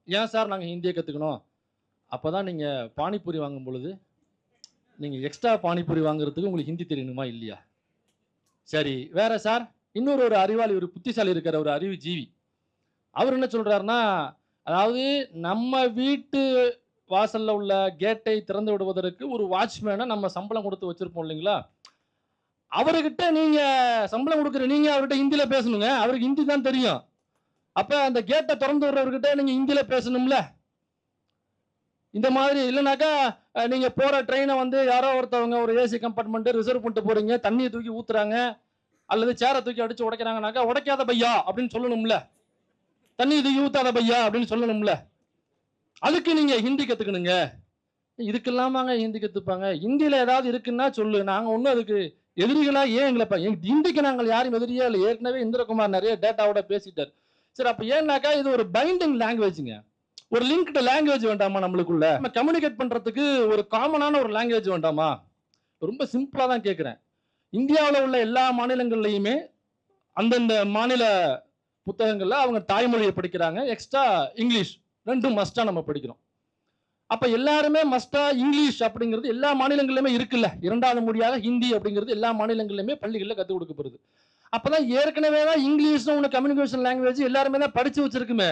ஏன் சார் நாங்கள் ஹிந்தியை கற்றுக்கணும்? அப்போ தான் நீங்கள் பானிபூரி வாங்கும் பொழுது நீங்கள் எக்ஸ்ட்ரா பானிபூரி வாங்குறதுக்கு உங்களுக்கு ஹிந்தி தெரியணுமா இல்லையா? சரி வேற சார், இன்னொரு ஒரு அறிவாளி, ஒரு புத்திசாலி இருக்கிற ஒரு அறிவு ஜீவி. அவர் என்ன சொல்றாருன்னா, அதாவது நம்ம வீட்டு வாசல்ல உள்ள கேட்டை திறந்து விடுவதற்கு ஒரு வாட்ச்மேனை நம்ம சம்பளம் கொடுத்து வச்சிருப்போம் இல்லைங்களா? அவர்கிட்ட நீங்க சம்பளம் கொடுக்குற நீங்க அவர்கிட்ட ஹிந்தியில பேசணுங்க. அவருக்கு ஹிந்தி தான் தெரியும். அப்ப அந்த கேட்ட திறந்து விடுறவர்கிட்ட நீங்க ஹிந்தியில பேசணும்ல. இந்த மாதிரி இல்லனாக்கா, நீங்க போற ட்ரெயின வந்து யாரோ ஒருத்தவங்க ஒரு ஏசி கம்பார்ட்மெண்ட் ரிசர்வ் பண்ணிட்டு போறீங்க. தண்ணிய தூக்கி ஊத்துறாங்க. அல்லது சேர தூக்கி அடிச்சு உடைக்கிறாங்கனாக்கா, "உடைக்காத பையா" அப்படின்னு சொல்லணும்ல. "தண்ணிய தூக்கி ஊத்தாத பையா" அப்படின்னு சொல்லணும்ல. அதுக்கு நீங்க ஹிந்தி கத்துக்கணுங்க. இதுக்கெல்லாமாங்க ஹிந்தி கத்துப்பாங்க? ஹிந்தியில ஏதாவது இருக்குன்னா சொல்லு. நாங்க ஒண்ணும் அதுக்கு எதிரிகளா ஏன் எங்கள ஹிந்திக்கு நாங்கள் யாரும் எதிரியே இல்ல. ஏற்கனவே இந்திரகுமார் நெறைய டேட்டாவோட பேசிட்டாரு. சரி அப்ப ஏன்னாக்கா, இது ஒரு பைண்டிங் லாங்குவேஜ்ங்க. ஒரு லிங்க்டு லாங்குவேஜ் வேண்டாமா நம்மளுக்குள்ள? நம்ம கம்யூனிகேட் பண்றதுக்கு ஒரு காமனான ஒரு லாங்குவேஜ் வேண்டாமா? ரொம்ப சிம்பிளா தான் கேட்கிறேன். இந்தியாவுல உள்ள எல்லா மாநிலங்கள்லயுமே அந்தந்த மாநில புத்தகங்கள்ல அவங்க தாய்மொழியை படிக்கிறாங்க. எக்ஸ்ட்ரா இங்கிலீஷ் 2ம் மஸ்ட்டா நம்ம படிக்கிறோம். அப்ப எல்லாருமே மஸ்ட்டா இங்கிலீஷ் அப்படிங்கிறது எல்லா மாநிலங்களிலுமே இருக்குல்ல. 2வது மொழியாக ஹிந்தி அப்படிங்கிறது எல்லா மாநிலங்களிலுமே பள்ளிகள்ல கத்துக் கொடுக்கப்படுது. அப்பதான் ஏற்கனவே தான் இங்கிலீஷ்னு ஒண்ணு கம்யூனிகேஷன் லாங்குவேஜ் எல்லாருமே தான் படிச்சு வச்சிருக்குமே.